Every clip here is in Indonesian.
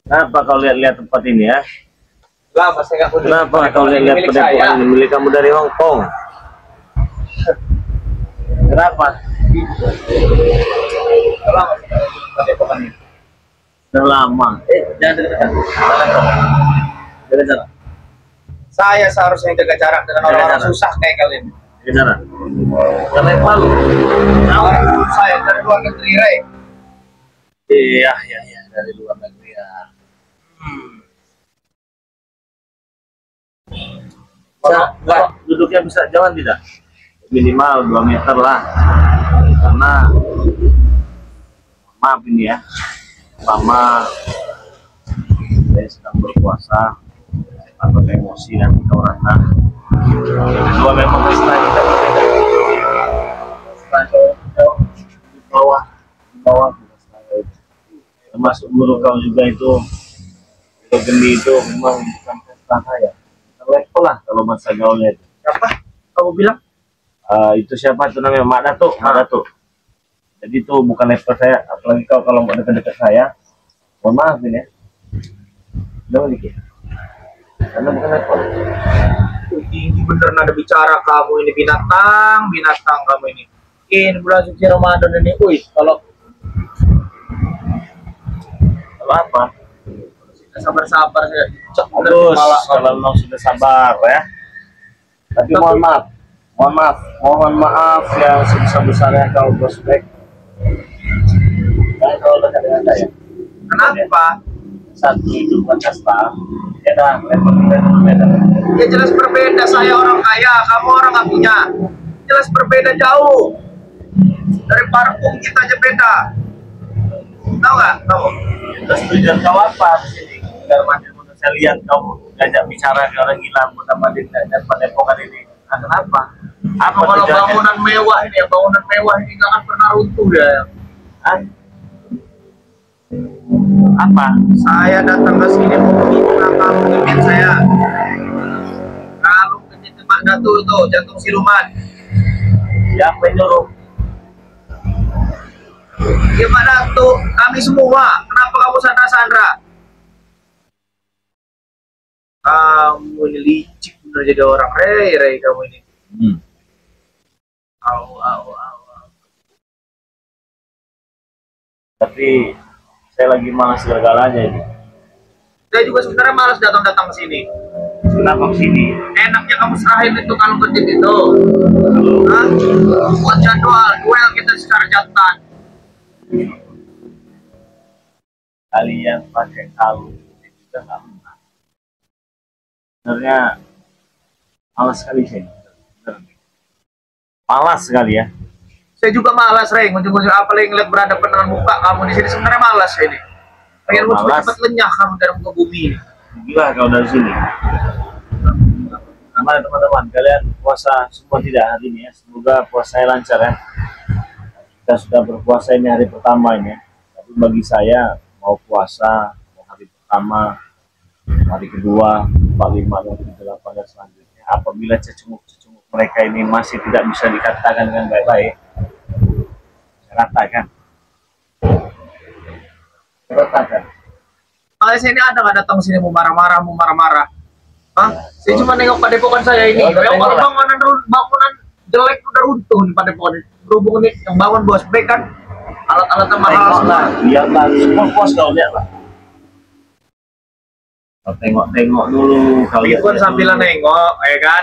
Kenapa kau lihat-lihat tempat ini ya? Lama saya nggak kunjung. Kenapa kau lihat-lihat padepokan ini milik kamu dari Hong Kong? Kenapa? Lama saya padepokan ini. Sudah lama. Jangan dekat-dekat. Jaga jarak. Saya seharusnya jaga jarak dengan Jaga orang-orang jarak. susah kayak kalian. Jaga jarak. Karena yang malu. Saya dari luar negeri, Rey. Iya dari luar negeri ya. Bisa, duduknya bisa jalan tidak? Minimal 2 meter lah. Karena maaf ini ya, sama saya sedang berpuasa atau emosi nanti kau rasa. Kedua memang style kita berbeda. Style di bawah juga style. Termasuk guru kau juga itu Gendi itu memang bukan pesta saya. Level lah kalau masa gaulnya itu. Siapa? Kamu bilang? Itu siapa itu namanya Mak Datuk. Jadi itu bukan level saya. Apalagi kau kalau mau dekat-dekat saya, mohon maaf ini ya. Jangan dikit. Karena bukan level. Tinggi bener nada bicara kamu ini, binatang kamu ini. Ini bulan suci Ramadan ini, kalau apa? sabar-sabar saya Bagus, kalau memang sudah sabar ya. Tapi mohon maaf yang sebesar-besarnya kau prospek. Nah, kalau dekat dengan saya. Kenapa? Satu itu bukan kasta, ya dah level kita itu berbeda. Ya jelas berbeda, saya orang kaya, kamu orang nggak punya. Jelas berbeda jauh. Dari parfum kita aja beda. Tahu nggak kamu? Terus tujuan kau apa di sini? Biar menurut saya lihat kau ngajak bicara ke orang gila, mudah-mudahan dan padepokan ini. Nah, kenapa? Apa Kalau tujuannya? bangunan mewah ini nggak akan pernah runtuh ya. Apa? Saya datang ke sini mau minta kamu pimpin saya. Kalau ke Mak Datuk itu jantung siluman. Siapa yang nyuruh? Ya Mak Datuk, kami semua. Kenapa kamu sandra-sandra? Kamu ini licik bener jadi orang. Rey kamu ini. Au. Tapi saya lagi malas segala-galanya ini. Saya juga sebenarnya malas datang ke sini. Kenapa kesini? Enaknya kamu serahin itu kalau kerja itu. Hah? Buat jadwal duel kita secara jantan. Kalian pakai kalung itu juga nggak benar. Sebenarnya malas sekali sih. Malas sekali ya. Saya juga malas, Rey. Ngunjung-ngunjung apalagi ngeliat berhadapan dengan muka kamu di sini sebenarnya malas ini. Pengen cepat lenyah kamu dari muka bumi ini. Gila kau dari sini. Gimana teman-teman? Kalian puasa semua tidak hari ini ya? Semoga puasanya lancar ya. Kita sudah berpuasa ini hari pertama ini ya. Tapi bagi saya mau puasa mau hari pertama, hari kedua, 45, 48 dan selanjutnya. Apabila cecunguk mereka ini masih tidak bisa dikatakan dengan baik-baik, saya katakan. Saya ini ada nggak datang sini mau marah-marah. Hah? Saya cuma nengok padepokan saya ini. Yang bangunan jelek udah runtuh di padepokan. Berhubung nih yang bangun bos B kan alat-alatnya mahal semua. Lihatlah, semua puas kau lihatlah. Kau tengok dulu kalian. Itu kan sambilan nengok, ya kan?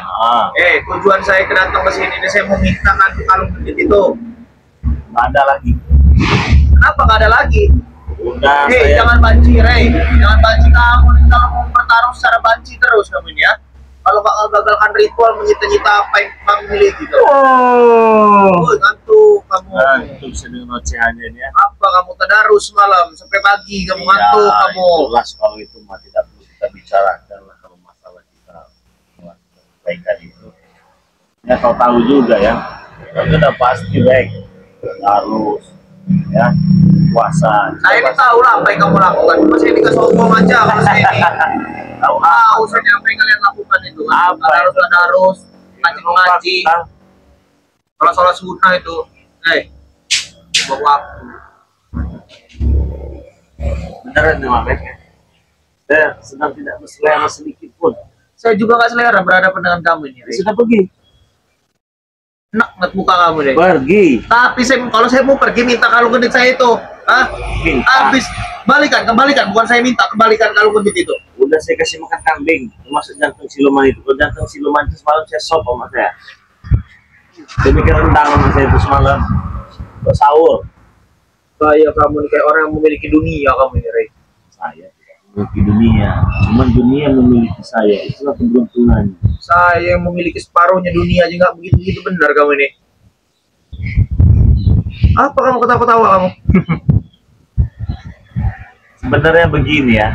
Tujuan saya kedatang ke sini ini saya mau minta nanti kalung kecil itu. Nggak ada lagi. Kenapa nggak ada lagi? Udah. Jangan banci, Rey. Jangan banci kamu. Kalau mau bertarung secara banci terus kamu ini ya. Kalau nggak gagalkan ritual menyita-nyita apa yang kamu miliki gitu. Ngantuk kamu. Itu bisa dengan ocehannya ini ya. Apa kamu tadarus malam sampai pagi kamu ngantuk kamu. Jelas kalau itu mah tidak perlu kita bicarakan lah kalau masalah kita kebaikan itu. Ya kau tahu juga ya. Itu udah pasti baik. Harus ya puasa. Saya ini tahu lah apa yang kamu lakukan. Cuma saya dikasih sombong aja kalau saya ini. Tahu saya apa yang kalian lakukan itu. Apa harus ngaji. Kalau sholat sunnah itu, bawa waktu. Beneran tuh Mak ya? Saya sedang tidak berselera sedikit pun. Saya juga nggak selera berhadapan dengan kamu ini. Rey. Sudah pergi. Enak muka kamu deh. Pergi. Tapi kalau saya mau pergi minta kalung gendut saya itu. Hah? Minta. Habis kembalikan. Bukan saya minta, kembalikan kalung gendut itu. Udah saya kasih makan kambing, termasuk jantung siluman itu. Kalau jantung siluman itu semalam saya sop sama saya. Saya bikin rendang sama saya itu semalam. Untuk sahur. Kayak kamu nih, kayak orang yang memiliki dunia kamu ini, Rey. Saya tidak memiliki dunia, cuman dunia memiliki saya. Itulah keberuntungannya. Saya yang memiliki separuhnya dunia aja nggak begitu benar kamu ini. Apa kamu ketawa-ketawa kamu? Sebenarnya begini ya,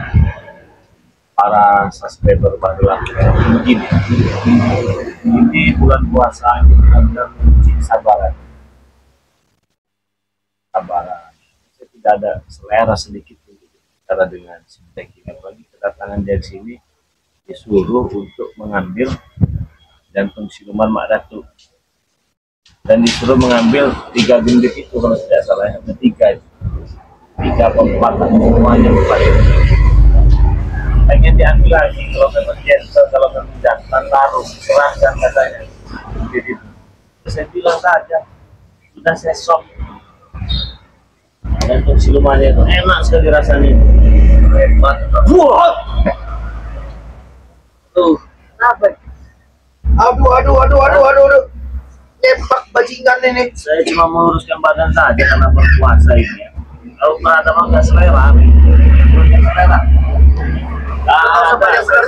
para subscriber baru lah. Begini, ini bulan puasa ini benar-benar menguji kesabaran. Kesabaran. Saya tidak ada selera sedikit pun bicara dengan si Black ini. Apalagi kedatangan dari sini disuruh untuk mengambil jantung siluman Mak Datu. Dan disuruh mengambil 3 gendut itu kalau tidak salah, ada 3 itu. 3 pempatan semuanya berpaling. Pengen diambil lagi kalau memang cancel, kalau memang jantan taruh serahkan katanya. Jadi saya bilang saja sudah saya sok. Jantung silumannya itu enak sekali rasanya. Hebat. Wah. Tuh, apa? Aduh. Tembak bajingan ini. Saya cuma menguruskan badan saja karena berpuasa ini ya. Kalau ternyata nggak selera,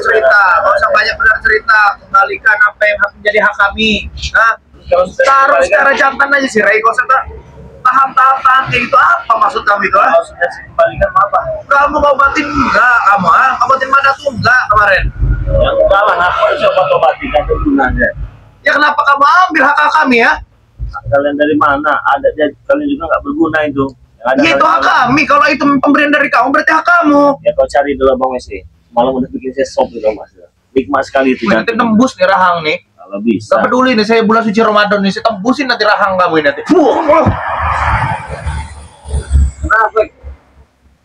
selera. Nggak usah banyak benar cerita. Kembalikan apa yang menjadi hak kami. Nah, taruh secara jantan aja sih, Rey. Kau usah tahan kayak gitu. Apa maksud kamu itu? Kalau sudah kembalikan apa? Kamu ngobatin enggak? Kamu ngobatin mana tuh enggak kemarin? Ya enggak lah, ngapain coba obatikan itu gunanya. Ya kenapa kamu ambil hak kami ya? Kalian dari mana? Ada kalian juga nggak berguna itu. Ya itu hak kami. Kalau itu pemberian dari kamu berarti hak kamu. Ya kau cari dulu Bang Messi. Malam udah bikin saya sop itu Mas. Nikmat sekali itu. Nanti tembus nih rahang nih. Kalau bisa. Gak peduli nih, saya bulan suci Ramadan nih, saya tembusin nanti rahang kamu ini nanti.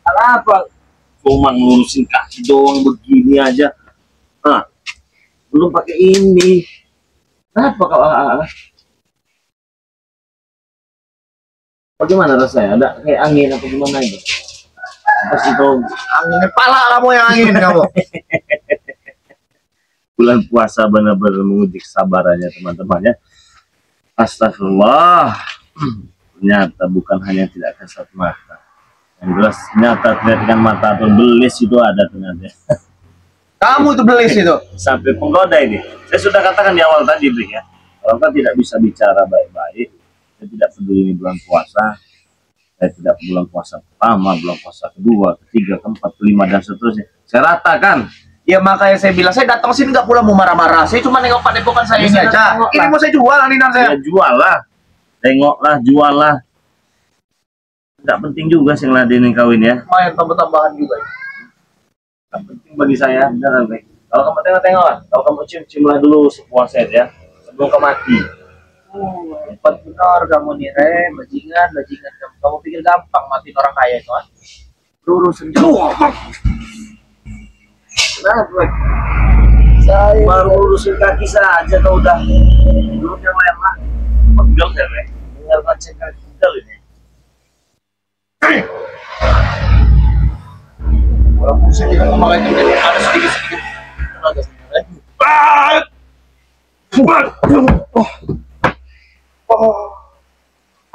Kenapa? Cuma ngurusin kaki doang begini aja. Hah? Belum pakai ini. Kenapa kau? Bagaimana rasanya? Ada kayak angin atau gimana itu? Pas itu Anginnya pala kamu yang angin kamu. Bulan puasa benar-benar menguji kesabarannya teman-teman ya. Astagfirullah. Ternyata bukan hanya tidak kasat mata. Yang jelas ternyata tidak dengan mata atau belis itu ada ternyata. Kamu itu belis itu. Sampai penggoda ini. Saya sudah katakan di awal tadi, Brik ya. Kalau kan tidak bisa bicara baik-baik, saya tidak peduli ini bulan puasa. Saya tidak bulan puasa pertama, bulan puasa kedua, ketiga, keempat, kelima dan seterusnya. Saya ratakan. Ya makanya saya bilang saya datang sini nggak pula mau marah-marah. Saya cuma nengok padepokan saya ini aja. Ini mau saya jual aninan saya. Ya jual lah. Tengoklah, jual lah. Tidak penting juga sih ngeladenin kawin ya. Lumayan tambah-tambahan juga. Tidak penting bagi saya. Beneran, Brik. Kalau kamu tengok-tengok lah. Kalau kamu cium-ciumlah dulu sepuasnya ya. Sebelum kamu mati. Hebat benar kamu nih, Rey. Bajingan kamu. Kamu pikir gampang matiin orang kaya itu, kan? Lurusin jauh. Kenapa? Saya baru urusin kaki saja kau udah belum yang lain lah. Pegel ya, Bek. Tinggal ngecek kaki pegel ini. walaupun saya tidak memakai jadi ada sedikit tenaga sebenarnya.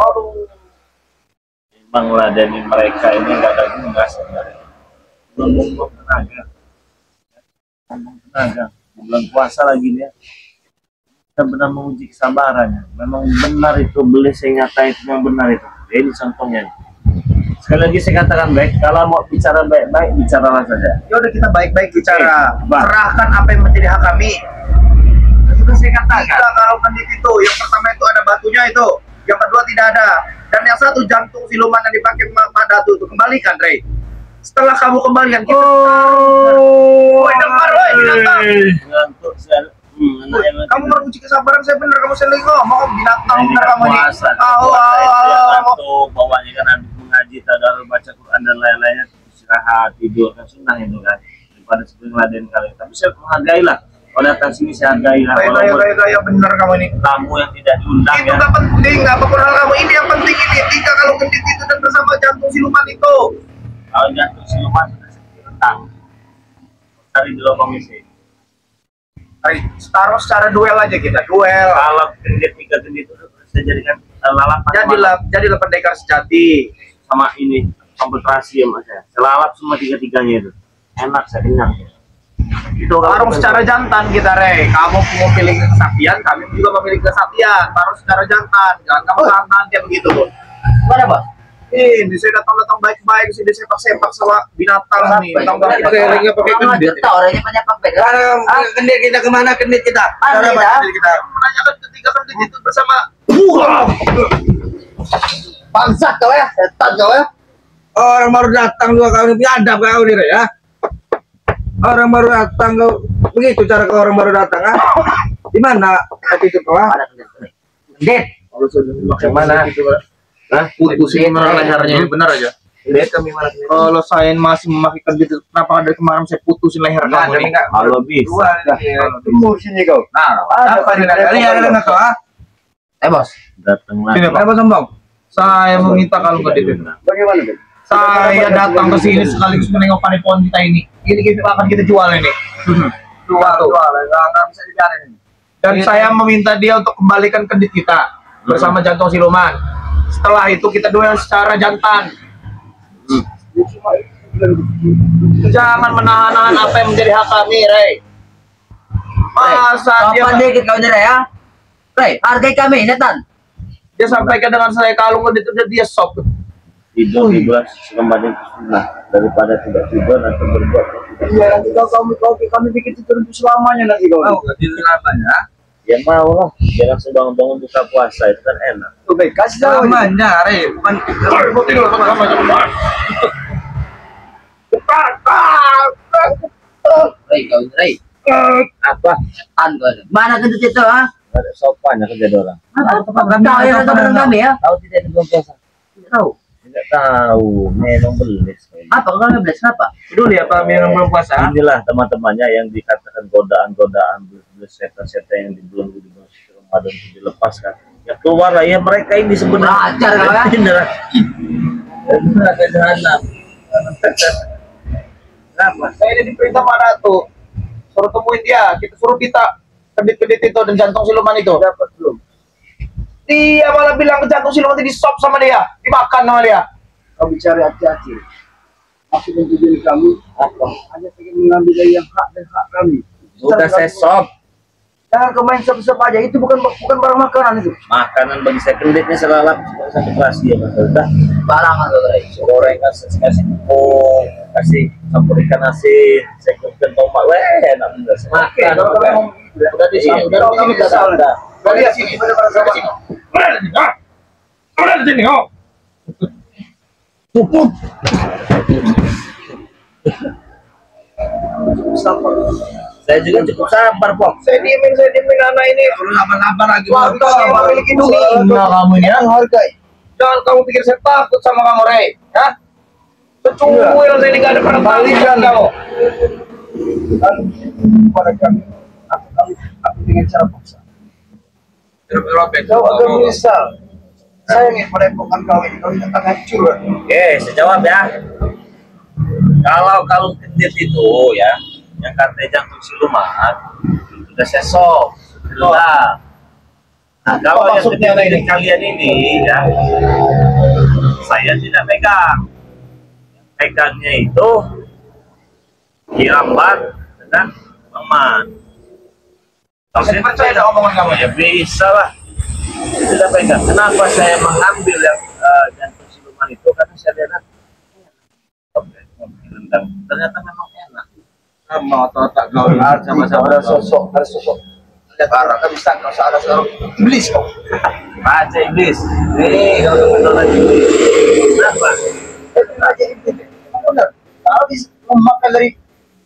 Aduh. Memang ladeni mereka ini nggak ada guna sebenarnya. Belum tenaga. Bulan puasa lagi nih ya. Kita benar menguji kesabarannya. Memang benar itu beli saya nyata itu memang benar itu. Ini contohnya. Sekali lagi saya katakan baik. Kalau mau bicara baik-baik, bicaralah saja. Ya udah kita baik-baik bicara. Oke, serahkan apa yang menjadi hak kami. Sudah saya katakan. Kita kalau kandit itu, yang pertama itu ada batunya itu, yang kedua tidak ada, dan yang satu jantung siluman yang dipakai Pak Datu itu kembalikan, Rey. Setelah kamu kembalikan, kita ngantuk saya. Kamu merujuk kesabaran saya bener, kamu sering ngomong binatang bener kamu ini. Ngantuk, bawanya kan habis mengaji, tadarus, baca Quran dan lain-lainnya, istirahat, tidur kan sunnah itu kan. daripada sering ngeladen kalian. Tapi saya menghargai lah. Kalau datang sini saya hargai lah. Raya bener kamu ini. Tamu yang tidak diundang Itu nggak penting, apapun hal kamu ini yang penting ini. Tika kalau gendit itu dan bersama jantung siluman itu. Kalau jantung siluman sudah seperti rentang. Cari di lubang isi. Taruh secara duel aja kita, duel. Kalau gendit 3 gendit itu saya jadikan lalapan. Jadilah pendekar sejati. Sama ini komputasi ya mas ya. Selalap semua 3-3-nya itu. Enak, saya kenyang. Itu Taruh secara jantan kita, Rey. Kamu memiliki kesaktian, kami juga memiliki kesaktian. Taruh secara jantan, jangan kamu tahan kayak begitu, Bos. Mana, Bos? Ini saya datang baik-baik, sini sepak-sepak sama binatang nih. Datang pakai gendit. Tahu orangnya banyak pakai. Gendit kita kemana? Gendit kita. Gendit kita. Menanyakan ketika gendit itu bersama. Bangsat kau ya, setan kau ya. Orang baru datang juga kau ini biadab kau nih, Rey, ya. Orang baru datang kau begitu cara kau orang baru datang, ah? Di mana attitude kau? Ada gendit. Kalau sudah yang mana? Nah, putusin lehernya benar aja. Lihat kami mana? Kalau saya masih memakai gendit, kenapa dari kemarin saya putusin leher kamu nih? Kalau bisa. Tunggu sini kau. Nah, apa nih? Ada nggak kau? Bos. Datanglah. Ini Pak Sombong. Saya meminta kalau gendit. Bagaimana, Bos? Saya datang ke sini sekaligus menengok panepoon kita ini. Ini akan kita jual ini. Jual, nggak bisa dibiarin ini. Dan saya meminta dia untuk kembalikan gendit kita bersama jantung siluman. Setelah itu kita duel secara jantan. Jangan menahan-nahan apa yang menjadi hak kami, Rey. Masa dia Kapan dikit kau nih, ya? Rey, hargai kami, setan. dia sampaikan dengan saya kalau gendit itu dia sop. Tidur di belas kembali nah daripada tidak tidur atau berbuat. Iya, nanti kami bikin tidur untuk selamanya nanti kau. Oh, tidur selamanya. Ya mau lah, jangan bangun-bangun buka puasa itu kan enak. Tuh baik, kasih selamanya, Rey. Bukan tidur selamanya. Rey, kau Rey. Apa? Setan kau. Mana gendit itu, ha? Ada sopannya kerja orang. Kau yang datang kami ya? Tahu tidak itu belum puasa? Tidak tahu. Tidak tahu, memang belis. Apa kau nggak belas kenapa? Dulu ya Pak yang belum puasa. Inilah teman-temannya yang dikatakan godaan-godaan setan-setan yang di bulan Ramadan itu dilepaskan. Ya keluar lah ya mereka ini sebenarnya. Ajar kau ya. Benar jahanam. Kenapa? Saya ini diperintah Pak Ratu. Suruh temuin dia. Kita suruh kita kedit-kedit itu dan jantung siluman itu. Dapat belum? Dia malah bilang ke jantung siluman itu disop sama dia, dimakan sama dia. Kau bicara hati-hati. Maksud dan tujuan kami Apa? hanya ingin mengambil dari yang hak dan hak kami. Sudah saya sop. Jangan kau main sop-sop aja. Itu bukan barang makanan itu. Makanan bagi saya kenditnya selalap satu kelas ya mas. Udah Barangan kau Rey. goreng kasih tepung, kasih campur ikan asin, saya kumpulkan tomat, weh enak bener. Makan. kalau memang Udah di sini, udah udah di sini, udah. Kau lihat sini, benar-benar sini. Mana di sini? Mana di sini? Oh. Puput. Saya juga cukup sabar, Pok. Saya diemin anak ini. Lama-lama lagi. Wah, kita memiliki duit. Nah, kamu ya. Hargai. Jangan kamu pikir saya takut sama kamu, Rey. Hah? Secuil saya ini gak ada pernah balikan kamu. Pada kami. Aku dengan cara paksa. Kau akan menyesal. Saya ingin merepotkan kau ini. Kau ini akan hancur. Oke, saya jawab ya. Kalau kalung gendit itu ya, yang katanya jantung siluman, sudah saya sop. Sudah. Nah, kalau yang maksudnya gendit kalian ini ya, saya tidak pegang. Pegangnya itu Kirambat dan Maman. Saya percaya ada omongan kamu Ya bisa lah. Tidak pegang. Kenapa saya mengambil yang jantung siluman itu? Karena saya lihat ternyata memang enak. sama otak kau ini sama-sama Ada sosok. Ada barang. Kau bisa kau ada seorang iblis kau. Baca iblis. Nih, kalau betul lagi iblis. Kenapa? Raja iblis. Memang benar. Kalau bisa memakan dari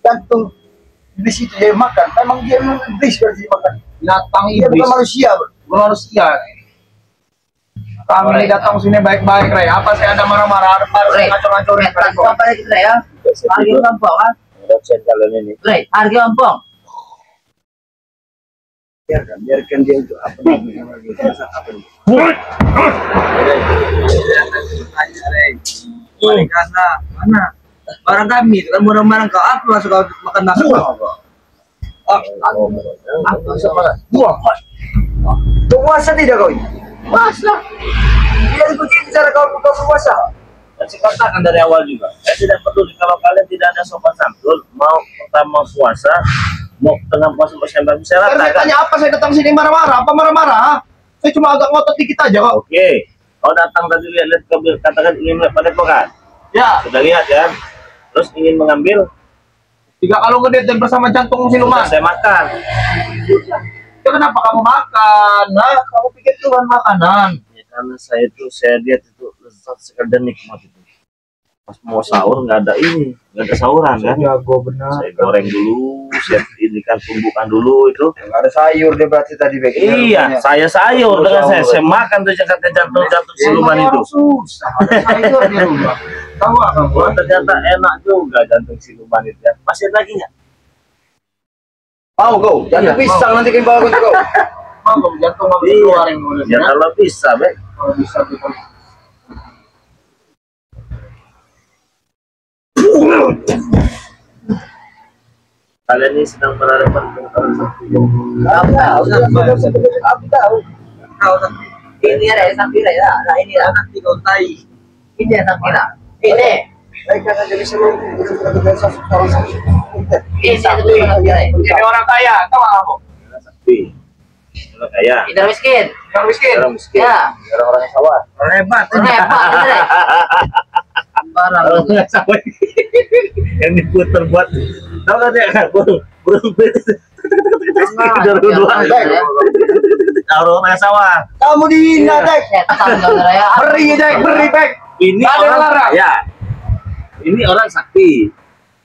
jantung iblis itu dia makan. Memang dia memang iblis berarti makan. binatang Dia iblis bukan manusia. manusia. Kami ini datang sini baik-baik, Rey. Apa saya ada marah-marah? Ada Rey, ngacur-ngacurin. setan kau apa lagi Rey ya? Panggil rampok, ha? dosen kalian ini. Ray, harga ompong. Biarkan dia untuk apa namanya masak apa ini. Karena mana barang kami itu kan barang-barang kau apa masuk kau makan nasi kau. Apa sama? Puasa tidak kau? Puasa. Dia begitu cara kau puasa. Saya katakan dari awal juga, saya tidak peduli kalau kalian tidak ada sopan santun, mau pertama puasa, mau tengah puasa mau saya Saya ratakan. tanya apa saya datang sini marah-marah? Apa marah-marah? Saya cuma agak ngotot dikit aja kok. Oke, kau datang tadi lihat katakan ingin melihat padepokan, Ya, sudah lihat kan? Terus ingin mengambil, 3 kalung gede dan bersama jantung siluman. saya makan. Ya kenapa kamu makan? Nah, kamu pikir Tuhan makanan. Ya, karena saya lihat itu lezat sekali dan nikmat itu. Pas mau sahur nggak ada sahuran kan? Jago benar. Saya goreng dulu, saya ini kan tumbuhkan dulu itu. Enggak ada sayur dia berarti tadi Bek. Iya, saya sayur dengan saya makan tuh jantung siluman itu. Susah. Ada sayur di rumah. Tahu apa Oh, ternyata enak juga jantung siluman itu ya. Masih lagi nggak? Mau kau? Jangan Iya, pisang nanti kau bawa kau. Mau jantung mau Iya. keluarin Ya kalau bisa, Bek. kalau bisa kita. Kalian ini sedang berhadapan dengan orang sakti. Aku tahu. Ini ada sampira ya. Nah ini lah. Nanti kau tai. Ini yang sampira. Ini. Mereka kan jadi semua orang sakit. Ini satu sampira. Jadi orang kaya, tahu kamu? Orang sakti. Orang kaya. Ini orang miskin. Orang miskin. Orang miskin. Ya. Orang yang sawah. Orang hebat. Orang hebat. Ini. Barang. Orang yang sawah. Yang diputer buat. Tahu kan ya? Burung. Orang yang sawah. Kamu dihina, Dek. Setan saudara ya. Beri, Dek, beri, Dek. Ini Ada yang orang larang. kaya. Ini orang sakti.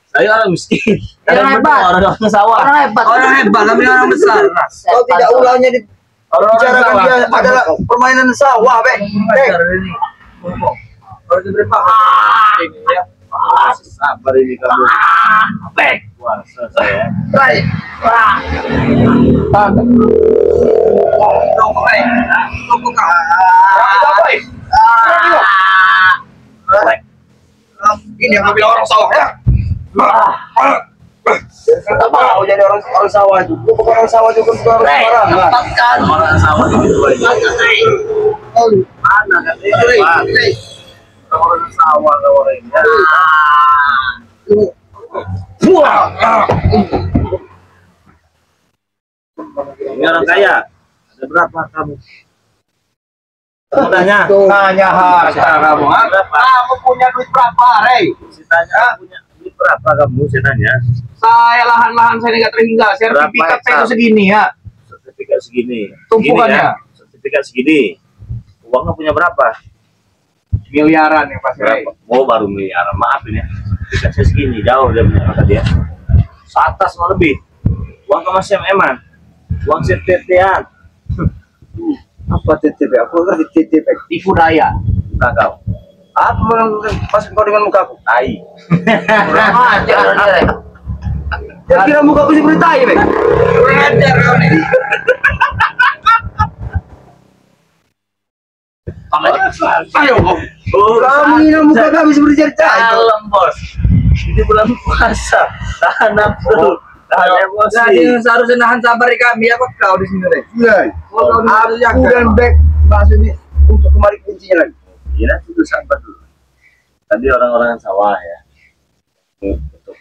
Saya orang miskin. Orang hebat. Orang sawah. Orang hebat. Orang hebat, tapi orang besar. Kau tidak ulangnya dibicarakan sawah. dia adalah permainan sawah, Bek. Dek. Kalau diberi pakai ini ya. Sabar ini kamu. Bek. Puasa saya. Baik. Tunggu, Bek. Tunggu kau. Apa ini? Ini yang ngambil orang sawah ya. Kita mau jadi orang sawah itu. Lu bukan orang sawah juga bukan orang sembarangan. Orang sawah itu mana kan ini? Orang sawah orang ini. Ini orang kaya. Ada berapa kamu? Tanya. Tanya harta kamu. Kamu punya duit berapa, Rey? Saya tanya punya duit berapa kamu? Saya tanya. Saya lahan-lahan saya nggak terhingga. Sertifikat saya itu segini ya. Sertifikat segini. Tumpukannya. Segini ya. Sertifikat segini. Uangnya punya berapa? Miliaran ya pasti, Rey. Berapa? Oh baru miliaran. Maaf ini ya. Sertifikat saya segini jauh dia punya kata dia. Atas malah lebih. Uang ke Mas Eman. Uang CTT-an. Apa TTP? Aku ngerti TTP. Tipu daya. Nah kau. Apa yang pas kau dengan mukaku? Tai. Kurang ajar dia. Dia kira mukaku seperti tai, Bek. Kurang ajar kau nih. Ayo, Om. Kamu ini muka kami seperti tai. Kalem bos. Ini bulan puasa. Tahan nafsu. Tahan emosi. Jadi seharusnya nahan sabar di kami apa kau di sini, Rey? Iya. Aku dan Bek maksudnya untuk kemari kuncinya lagi. Iya nanti dulu sabar dulu. Tadi orang-orang yang sawah ya. Untuk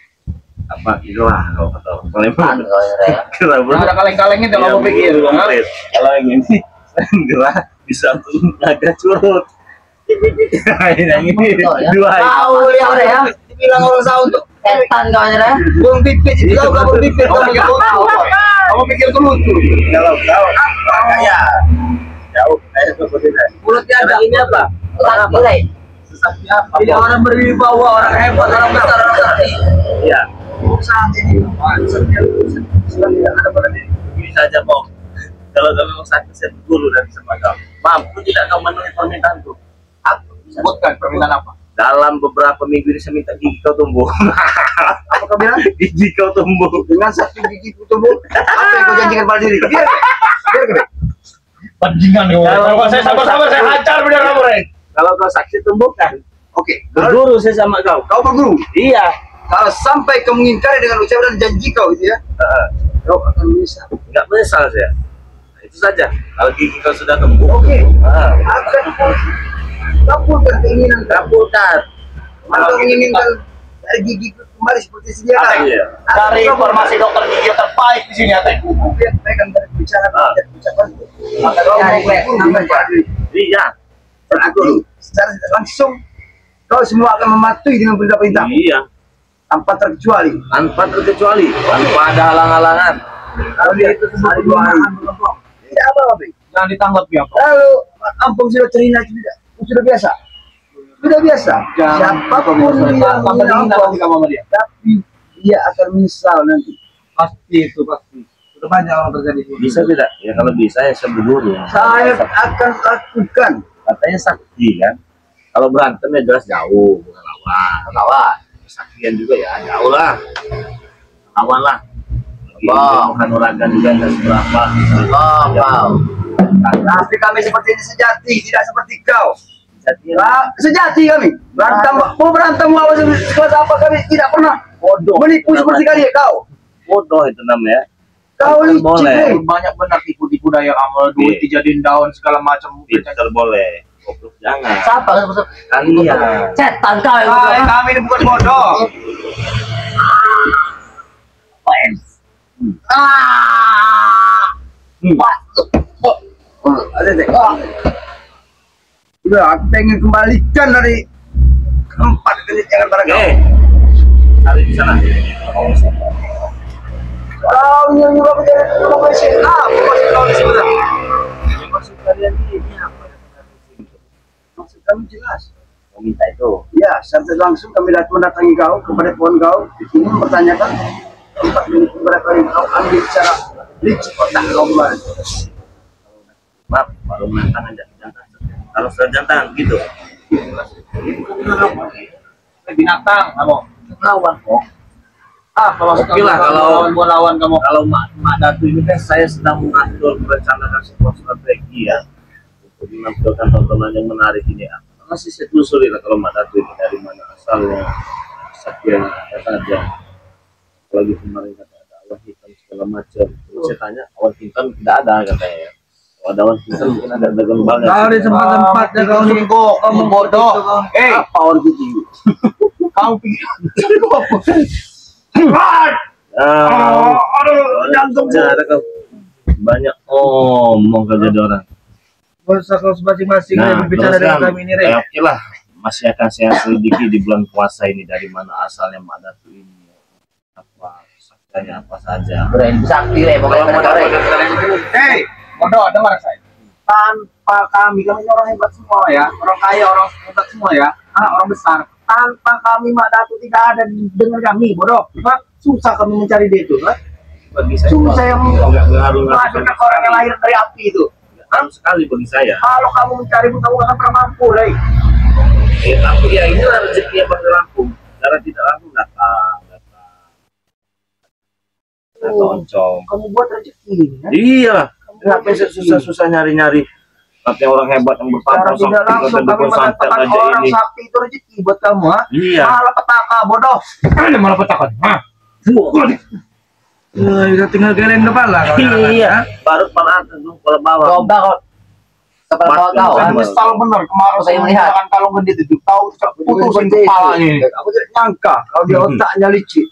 apa itulah kalau kata orang Kan kau ya. Kenapa? Ada kaleng-kalengnya tuh kamu pikir. Komplit. Kalau yang ini gerah bisa untuk naga curut. Yang ini Oh, ya. dua. Tahu dia orang ya. Dibilang orang sawah untuk Setan kau ya. burung pipit itu kau burung pipit kau pikir lucu. Kamu pikir itu lucu. Kalau kau kaya jauh kayak seperti ini. Mulutnya ada Ini apa? Orang apa? Sesaknya apa? Jadi orang berwibawa, orang hebat, orang besar, orang sakti. Iya. Saat ini, Sedang tidak ada pada diri. Ini saja mau. Kalau kamu mau sakit saya berguru dan sama kau. Mampu tidak kau memenuhi permintaanku? sebutkan permintaan apa? Dalam beberapa minggu ini saya minta gigi kau tumbuh. Apa kau bilang? Gigi kau tumbuh. Dengan satu gigi tumbuh, apa yang kau janjikan pada diri? Biar, biar. Panjingan kamu. Kalau saya sabar-sabar saya hajar benar kamu, Rek. Kalau kau saksi tumbuhkan. Oke, Berguru saya sama kau. kau berguru. Iya. Kalau sampai kau mengingkari dengan ucapan dan janji kau gitu ya, kau akan menyesal. Enggak menyesal saya. Nah, itu saja. Kalau gigi kau sudah tumbuh. Oke, Ah, akan kabulkan keinginan kau. kabulkan. Kalau menginginkan dari gigi kembali seperti sedia kala. Iya. Cari informasi dokter gigi yang terbaik di sini, Ateng. Biar mereka berbicara ucapan itu. Maka kau Cari, mau berguru dengan Pak. Iya. Berarti secara tidak langsung kau semua akan mematuhi dengan perintah-perintah Iya. tanpa terkecuali. Tanpa terkecuali, tanpa ada halang-halangan. Kalau dia itu semua perjuangan berkelompok, tidak apa-apa. Bang. Jangan ditanggapi apa. Kalau Ampung sudah cerita sudah biasa. Sudah biasa. Siapapun yang tambah dingin menghina nanti kamu sama dia. tapi dia akan menyesal nanti. Pasti itu pasti. Sudah banyak orang terjadi. Bisa tidak? Ya kalau bisa ya saya berguru. Saya akan lakukan. Katanya sakti kan. Kalau berantem ya jelas jauh, bukan lawan. Kawan. Kesaktian juga ya jauh lah. Lawan lah. Bang. Bukan uragan juga nggak seberapa. Wow. Tapi kami seperti ini sejati, tidak seperti kau. Jadi Sejati kami. Berantem, mau berantem mau sekelas apa kami tidak pernah. bodoh. Menipu seperti kalian kau. Bodoh itu namanya. Kau Bukan licik. boleh. Bang. Banyak benar tipu-tipu daya kamu, duit Iya. dijadiin daun segala macam. Pinter boleh. Goblok jangan. Siapa maksud? Kalian. Setan kau yang Hai, bodoh. kami ini bukan bodoh. Ada deh. Udah, aku pengen kembalikan dari 4 menit jangan barang kau. Oke. Cari di sana. Kau yang juga menjadi profesi apa maksud kau di sini? Maksud kalian ini apa? Maksud kami jelas. Mau minta itu. Ya, sampai langsung kami mendatangi kau kepada pohon kau, ini mempertanyakan 4 menit kepada kali kau ambil secara licik otak kau kemarin. Maaf, baru menantang aja. Jangan. Kalau sudah jantan gitu. Binatang kamu. Lawan kok. Kalau Oke lah, kalau- lawan kamu. Kalau Mak Datu ini kan saya sedang mengatur merencanakan sebuah strategi ya untuk menampilkan tontonan yang menarik ini ya. Masih saya telusuri lah kalau Mak Datu ini dari mana asalnya, saktian apa saja. Apalagi kemarin kata ada awan hitam segala macam. Terus saya tanya awan hitam tidak ada katanya ya. Kalau ada awan hitam mungkin ada gembalnya. Kau di tempat-tempatnya kau nih. Kamu bodoh. Apa awan putih? Kamu pikir Jantung ada kau. Banyak omong kau jadi orang. usah kau masing-masing berbicara terus dengan kan, kami ini, Rek. oke lah, masih akan saya selidiki di bulan puasa ini dari mana asalnya Mak Datu ini, apa saktanya apa saja. Berani sakti Rek, pokoknya Kalau mau mereka, Rek. dapat Hei, bodoh, dengar saya. Tanpa kami ini orang hebat semua ya, orang kaya, orang hebat semua ya, orang besar. Tanpa kami Mak Datu tidak ada dengan kami, bodoh. Susah kami mencari dia itu, bagi saya susah yang nggak ngaruh menghasilkan orang yang lahir dari api itu. ngaruh sekali bagi saya. Kalau kamu mencari pun kamu akan pernah mampu, Rek. Tapi ya inilah rezeki yang bakal langsung, cara tidak langsung datang. Oncom. Kamu buat rezeki ini, ya? Iya, kenapa saya susah-susah nyari-nyari? Katanya orang hebat yang Secara bertambah tidak langsung kami mendatangkan orang ini. sakti itu rezeki buat kamu, ha? Iya. Malah petaka, bodoh. Ada malah petaka. Hah? Udah tinggal geleng kepala kau. Iya, baru kepala atas dulu, kepala bawah. Coba kau kepala kau tahu. Saya nyesal benar kemarin Saya melihat. menggunakan kalung gendit itu. Tahu putusin kepalanya ini. Aku tidak nyangka kalau dia otaknya licik.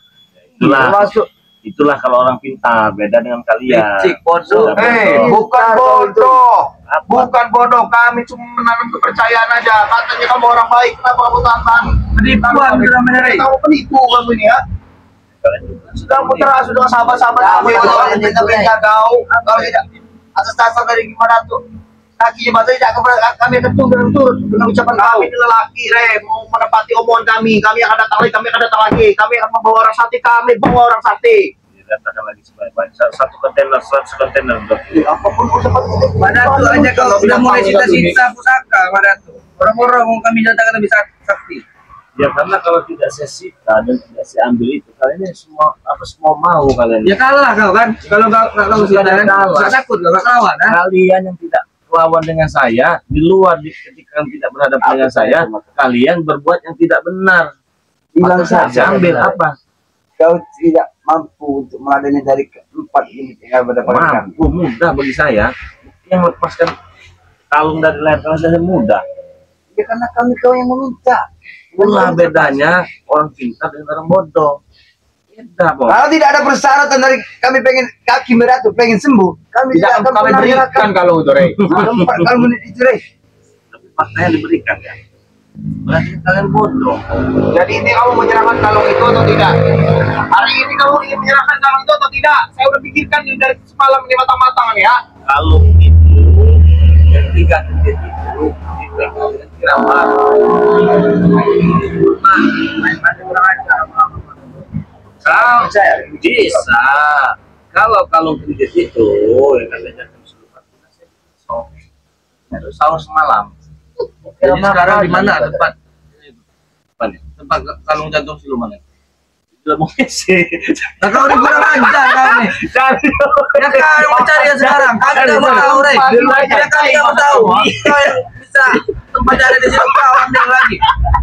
Itulah, Termasuk itulah kalau orang pintar, beda dengan kalian. Licik, bodoh. Bukan bodoh. Bukan bodoh, kami cuma menanam kepercayaan aja. Katanya kamu orang baik, kenapa kamu tahan? penipuan sudah menarik. Kamu penipu kamu ini ya. Sudah muter sudah sahabat-sahabat kamu yang orang yang tidak kau. Kalau tidak atas dasar dari gimana tuh? Kaki jembatan tidak kami akan turut dengan ucapan kami ini lelaki, mau menepati omongan kami. Kami akan datang lagi, kami akan datang lagi. Kami akan membawa orang sakti, kami bawa orang sakti. Dikatakan lagi sebanyak satu kontainer, 100 kontainer. Apapun pun seperti itu. Pada tu aja kau sudah mulai cita-cita pusaka pada tu. Orang-orang mau kami datang bisa sakti. Ya karena kalau tidak saya sita dan tidak saya ambil itu, kalian ini semua mau kalian. Ya kalah kau kan. Kalau kau sita kan, nggak takut nggak lawan. Kalian yang tidak lawan dengan saya di luar ketika tidak berhadapan dengan saya, kalian berbuat yang tidak benar. Bilang Maka saja saya ambil apa? kau tidak mampu untuk meladeni dari 4 unit yang ada pada kami. Mampu, mudah bagi saya. Yang lepaskan kalung dari leher kalian saya mudah. Ya karena kau yang meminta. Itulah bedanya orang pintar dengan orang bodoh. Beda, Bos. Kalau tidak ada persyaratan dari kami pengen kaki meratu pengen sembuh, kami Tidak tidak akan kami pernah berikan menyerahkan kalau itu Rey. 4 kali menit itu, Rey. Tapi faktanya diberikan ya. Berarti kalian bodoh. Jadi ini kamu menyerahkan kalung itu atau tidak? Hari ini kamu ingin menyerahkan kalung itu atau tidak? Saya udah pikirkan ini dari semalam ini matang-matang ya. Kalung itu yang 3 titik itu dipegang dengan kiraman. Kalau bisa, kalau kalung kredit itu yang katanya itu sahur semalam. Jadi sekarang di mana tempat Apanya? tempat kalung jantung siluman? Sudah mau sih. Nah kau udah kurang ajar kau nih. Cari. Ya kau mau cari ya sekarang. Kami nggak mau tahu Rey. Ya kami nggak mau tahu. Kau yang bisa tempat cari di sini kau ambil lagi.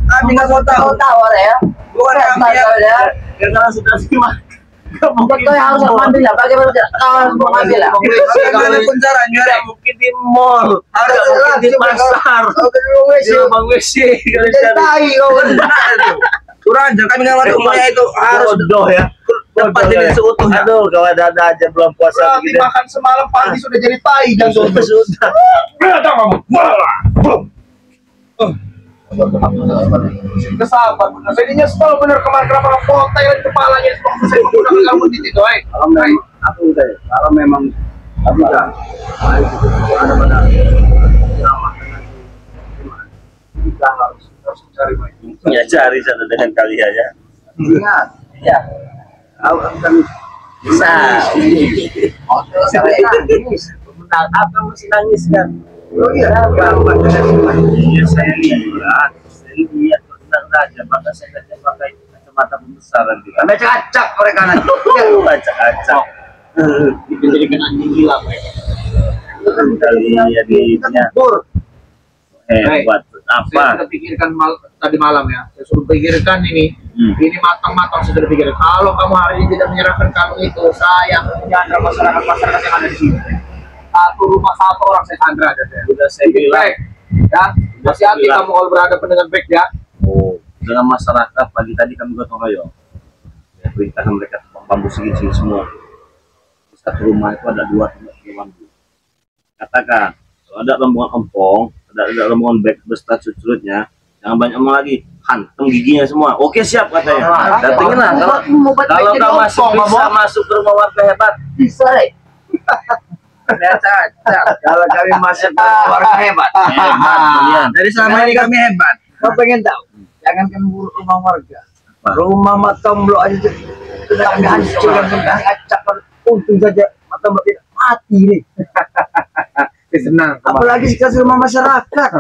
Kami nggak mau tahu. Tahu ya. Bukan kami ya. Karena sudah simak. Betul yang harus mengambil ya. Bagaimana kau harus mengambil ya? Bagaimana pun caranya Rey. Mungkin di mall, ada mungkin di pasar, di lubang WC. Tai kau. Kurang aja kami nggak mau semuanya itu harus bodoh ya. tempat Bodoh ini ya. seutuhnya. Aduh, kalau ada aja belum puasa Berarti begini. makan semalam pagi sudah jadi tai jantung. Sudah. Berada kamu. Kesabar benar. Saya ini nyesel benar kemarin kenapa foto yang di kepalanya waktu saya menggunakan kalung di situ, Kalau memang aku udah, kalau memang tidak ada pada kita harus mencari baik. Ya cari sana dengan kalian ya. Ingat, Ya. kau akan Bisa. Oke, saya nangis. Benar, apa masih nangis kan? oh iya, gambar dengan semua. Iya saya lihat kok tenang saja, maka saya kerja pakai kacamata pembesaran dia. Kami cacak mereka nanti. Acak-acak. Dijadikan anjing gila mereka. Kalian ininya Bur, hebat. Saya Apa? sudah pikirkan tadi malam ya. Saya suruh pikirkan ini. Hmm. Ini matang-matang saya sudah pikirkan. Kalau kamu hari ini tidak menyerahkan kalung itu, saya akan menyandra masyarakat yang ada di sini. Satu rumah satu orang saya sandra ada. Sudah saya bilang. Ya, hati-hati kamu kalau berhadapan dengan baik ya. Oh, dengan masyarakat pagi tadi kami gotong royong. Ya, perintahkan mereka tebang bambu segini semua. Di satu rumah itu ada 2 bambu. Katakan, kalau ada rombongan empong, ada rombongan baik beserta cucurutnya, jangan banyak ngomong lagi, hantam giginya semua. Oke siap katanya. Datengin lah. Kalau kau bisa masuk ke rumah warga hebat, Bisa, Rey. Saya cacat. kalau kami masuk ke warga hebat. hebat kalian. Dari selama ini kami hebat. Kau pengen tahu? Jangan kan buruk rumah warga. Apa? Rumah Matomblo aja sudah kami hancurkan, sudah acak. Untung saja Matomblo tidak mati nih. Senang. Apalagi dikasih rumah masyarakat.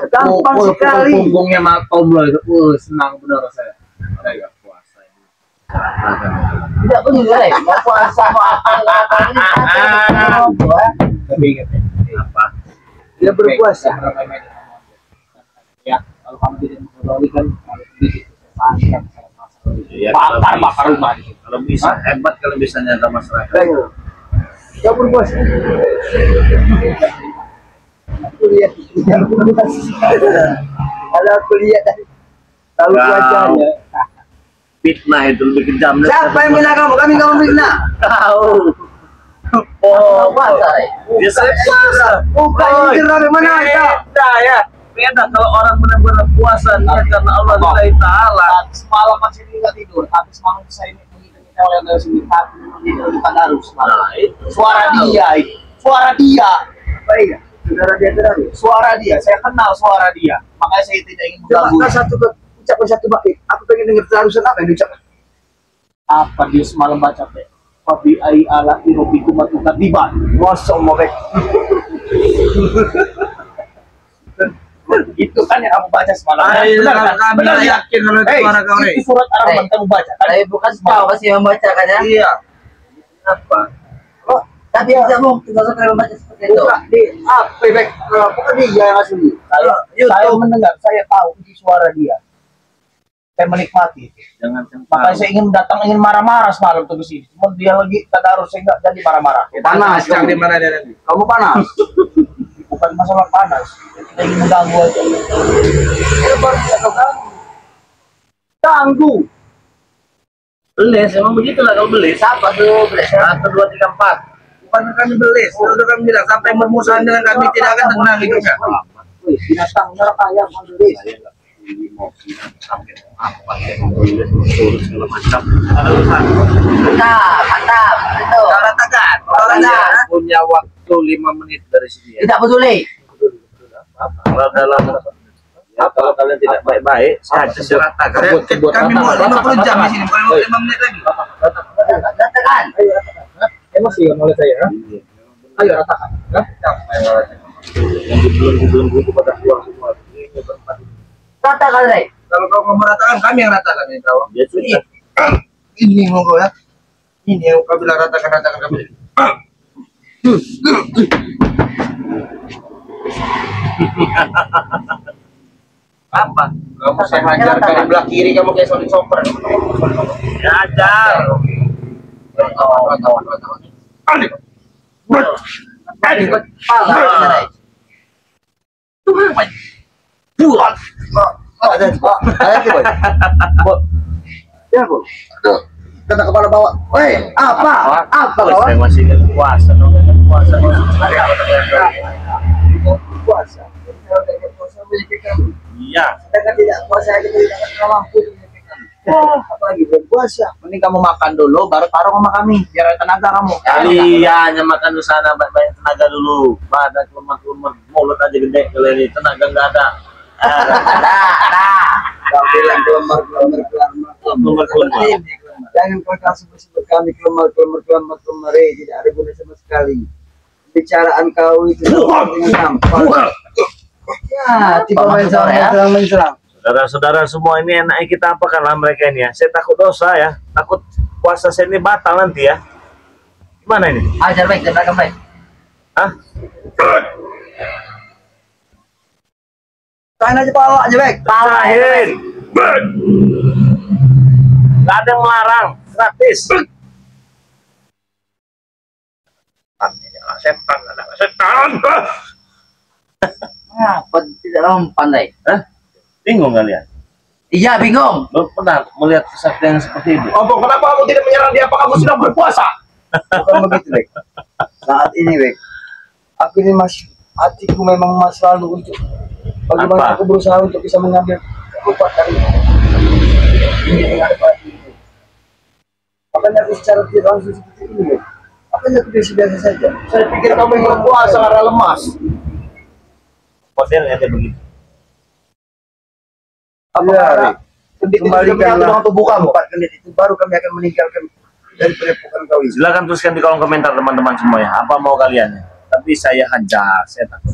Gampang sekali. Punggungnya Matomblo itu. Senang benar saya. Mereka puasa ini. Tidak begitu, Rey. Mau puasa mau apa ini Tapi ingat ya. Apa? Dia berpuasa. Ya, kalau kamu tidak mengetahui kan kalau sedikit panjang Ya, bakar rumah. kalau bisa hebat kalau bisa nyata masyarakat. Tengok. Kau berpuasa. Aku lihat. Kalau aku lihat dari tahu Kau. wajahnya. Fitnah itu lebih kejam. Siapa yang bilang kamu? Kami kamu fitnah. Tahu. Mau puasa, Rey. Dia saya puasa. Bukan yang dari mana ada? Beda ya. Beda kalau orang benar-benar puasa niat karena Allah Subhanahu Taala. Semalam masih tidak tidur, tapi semalam saya ini mengikuti oleh dari sini tapi tidur di tadarus. Nah, itu Suara dia, itu. Suara dia. Baik. Saudara dia terang. Suara dia, saya kenal suara dia. Makanya saya tidak ingin Coba mengganggu. kau ucapkan satu bait. Aku pengen dengar terusan apa yang diucapkan. Apa dia semalam baca teh? Fabi ai ala irobikum atukan tiba. Mosok mau baik. Itu kan yang kamu baca semalam. Benar kan? kami Benar ya? yakin kalau itu suara kau nih. Itu surat Ar-Rahman kamu baca kan? Tapi bukan kau pasti yang membaca kan ya? Iya. Apa? Oh, Tapi tidak mungkin kalau kalian membaca seperti itu. bukan di apa baik? Bukan dia yang asli. Saya mendengar, saya tahu itu suara dia. Saya menikmati. Jangan Makanya saya ingin datang, ingin marah-marah semalam tuh ke sini. Cuma dia lagi tadarus, saya nggak jadi marah-marah. Panas, yang di mana dia nanti? Kamu panas. Bukan masalah panas. Kita ingin mengganggu aja. Ya baru kita ganggu. Ganggu. beles, emang begitulah kalau beles. Siapa tuh? Beres. 1, 2, 3, 4. Bukan kami belis. Sudah kami bilang sampai bermusuhan dengan kami tidak akan tenang hidupnya. Wih, binatang nyerang ayam Andres. Saya nggak peduli mau sampai apa kayak mau urus segala macam. Ada urusan. Mantap. Itu. Kau ratakan. Iya. Punya waktu 5 menit dari sini ya. Tidak peduli. Kalau dalam ya, kalau kalian tidak baik-baik, saya aja ratakan. Kami mau 50 jam di sini, bukan 5 menit lagi. Katakan. Emosi kan oleh saya. Ayo ratakan. Yang belum pada keluar semua. Ini berempat. Katakan, Rey. Kalau kau mau meratakan, kami yang ratakan ini kau. Ya sudah. Ini mau kau ya. Ini yang kau bilang ratakan kami. Apa? Kamu saya hajar dari belah kiri, kamu kayak Sonic Chopper. Ya ajar. Kata kepala bawah. Woi, apa? Apa Wah, kawan? saya masih ingat puasa dong, ingat puasa. Puasa. Iya. Sedangkan tidak puasa aja tidak akan mampu. Apalagi berpuasa. Mending kamu makan dulu, baru taruh sama kami. Biar ada tenaga kamu. Kalian yang makan di sana banyak tenaga dulu. Badan kelemar-kelemar, mulut aja gede kalian ini, tenaga nggak ada. Kau bilang kelemar. Kelemar-kelemar. Jangan kau sebut kami kelemar. Tidak ada guna sama sekali. Bicaraan kau itu dengan gampang. Ya, tiba menserang. Saudara-saudara semua ini enaknya kita apakanlah mereka ini ya. Saya takut dosa ya, takut puasa saya ini batal nanti ya. Gimana ini? Ajar baik, belakang baik. Hah? Kain aja pala aja, Bek. Palahin. Gak ada yang melarang, gratis. Setan. Apa tidak pandai? Hah? Bingung kalian? Iya, bingung. Lo pernah melihat kesaktian seperti itu? Oh, kenapa kamu tidak menyerang dia? Apa kamu sudah berpuasa? Bukan begitu, Bek. Saat ini, Bek. Aku ini masih hatiku memang masih selalu untuk bagaimana Apa? aku berusaha untuk bisa mengambil kekuatan ini dengan pagi itu. Makanya aku secara tidak langsung seperti ini, Bek. Makanya aku biasa saja. Saya pikir kamu yang berpuasa karena lemas. Modelnya kayak begitu. Apakah Kendit itu kembalikanlah sudah menyatu dengan tubuh kamu. empat kendit itu baru kami akan meninggalkan dari penyepukan kau ini. Silakan tuliskan di kolom komentar teman-teman semua ya. Apa mau kalian ya? Tapi saya hajar, saya takut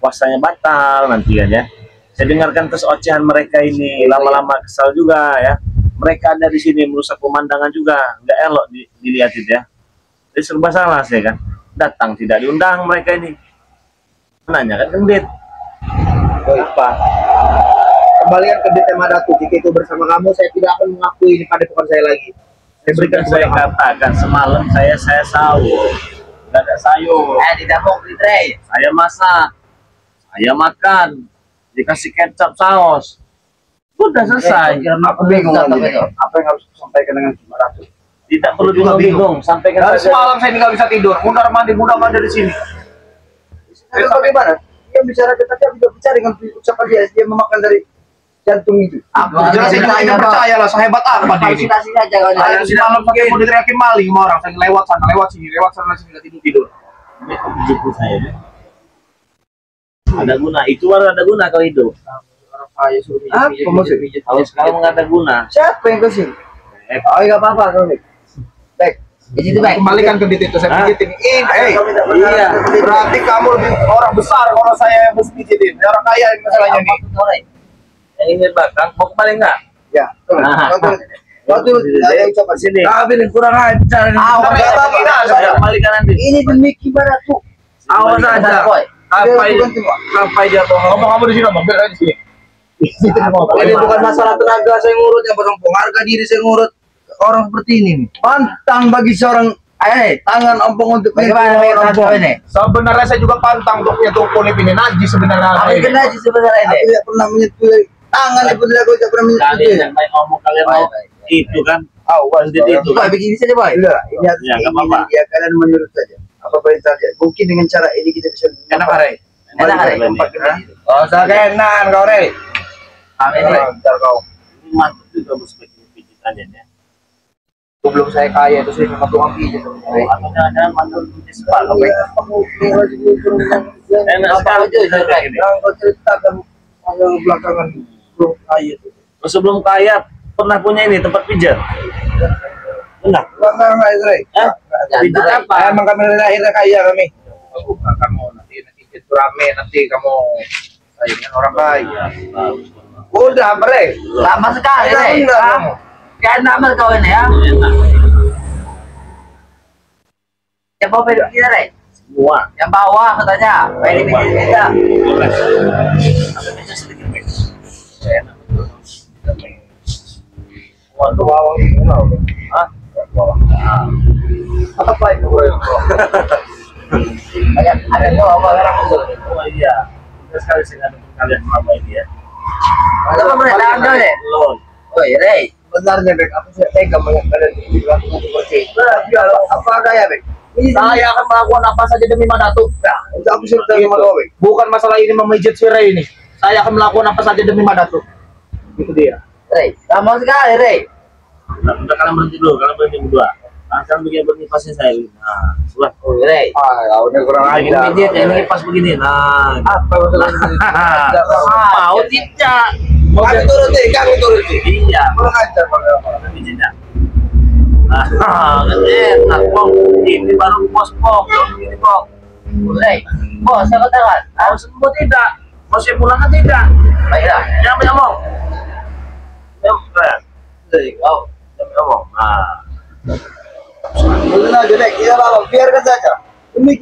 puasanya batal nanti kan ya. Saya dengarkan terus ocehan mereka ini, lama-lama kesal juga ya. Mereka ada di sini merusak pemandangan juga, nggak elok dilihat itu ya. Jadi serba salah saya kan. Datang tidak diundang mereka ini. Nanya kan kendit. Baik, Pak. Kembalikan kendit tema datu. Jika itu bersama kamu, saya tidak akan mengakui ini pada bukan saya lagi. Saya berikan Sudah saya kepada kamu. katakan semalam saya sahur, nggak ada sayur. Tidak mungkin, Rey. Saya masak, saya makan, dikasih kecap saus, udah selesai. Aku bingung lagi. Apa yang harus disampaikan dengan tema datu? Tidak perlu juga bingung, sampaikan Dari saja. semalam saya ini nggak bisa tidur. Mundar mandir di sini. Terus bagaimana? Dia bicara kita, dia juga bicara dengan ucapan dia memakan dari jantung itu. Aku Jelas saya juga tidak percaya lah, sehebat apa dia ini. Halusinasi saja kau. Saya semalam pakai mau diteriakin maling sama orang. Saya lewat sana, lewat sini, nggak tidur. Ini buku saya deh. Ada guna, itu baru ada guna kalau hidup. Apa maksud? Kalau sekarang nggak ada guna. Siapa yang kasih? Oh, nggak apa-apa, kau Bek. Bek, Di situ baik. Kembalikan ke itu saya pijitin. Iya. Berarti kamu lebih orang besar kalau saya yang mesti pijitin. Orang kaya ini masalahnya nih. Yang ini belakang mau kembali nggak? Ya. Waktu saya ucapkan Sini. Tapi kurang ajar. Saya kembalikan nanti. ini demi gimana tuh? Awas aja. Sampai dia ngomong kamu di sini, Bang. Biar di sini. Ini bukan masalah tenaga saya ngurut, yang potong harga diri saya ngurut orang seperti ini. Pantang bagi seorang tangan ompong untuk Bagaimana orang ini? Sebenarnya saya juga pantang untuk nyentuh kulit ini najis sebenarnya. Apa yang kena sih sebenarnya ini? Aku tidak pernah menyentuh tangan ibu tidak aku tidak pernah menyentuh. Kalian yang baik ngomong kalian mau itu kan? Awas di itu. Boy, begini saja, Boy. Enggak, ini harus Ya, nggak apa-apa. dia kalian menurut saja. Apa perintah dia? Mungkin dengan cara ini kita bisa Enak, Rey. Enak, Rey. Oh, saya kenan kau, Rey. Kami ini. Bentar kau. Ini mantap juga bos bikin pijitannya ya. Sebelum saya kaya itu saya memang tukang pijit. Oh, atau jangan-jangan mantul pijit sepak apa ya? Enak Apa sekali aja bisa kayak gini. Yang kau ceritakan kalau belakangan belum kaya itu. Oh, sebelum kaya pernah punya ini tempat pijat? Pernah? Enggak itu, Rey. Hah? Pijat apa? Emang kami dari akhirnya kaya kami. Bukan kamu nanti itu rame nanti kamu saingan orang kaya. Udah, Rey. Lama sekali, Rey. Kayak nama kau ini ya. Enak. Yang bawah pedok kita, Rey. Semua. Yang bawah katanya. Ini beda. Ada meja sedikit Mek. Enak. Waduh, Bawang ini kenal. ah, Apa itu, Bro? Banyak ada tuh apa orang itu. oh iya. Kita sekali saya ngadu kalian selama ini ya. Ada apa berita anda deh? Loan. Oh, Rey. Sebenarnya, Bek, aku tidak tega melihat kalian dilakukan seperti itu. Apa kaya, Bek? Saya akan melakukan apa saja demi Madatu. Aku sudah tahu sama kau, Bek. Bukan masalah ini memijit si Rey ini. Saya akan melakukan apa saja demi Madatu. Itu dia. Rey, lama sekali, Rey. Nah, udah kalian berhenti dulu, kalian berhenti berdua. Sekarang begini berhenti pasnya saya. Nah, sudah. Oh, Rey. Kau ini kurang Ini pijit, ini pas begini. Nah, Apa masalahnya? mau tidak? Kami turuti. Iya. Kurang ajar, Bang. Pijitnya. Nah, kan enak kok. Ini baru bos kok. Ini kok. Rey. Bos, saya katakan. Mau sembuh tidak? Mau saya pulang kan tidak? Baiklah. Jangan banyak ngomong. Dari kau, jangan ngomong. Nah, Udah aja, Bek. Iya, Bang. Biarkan saja. Demi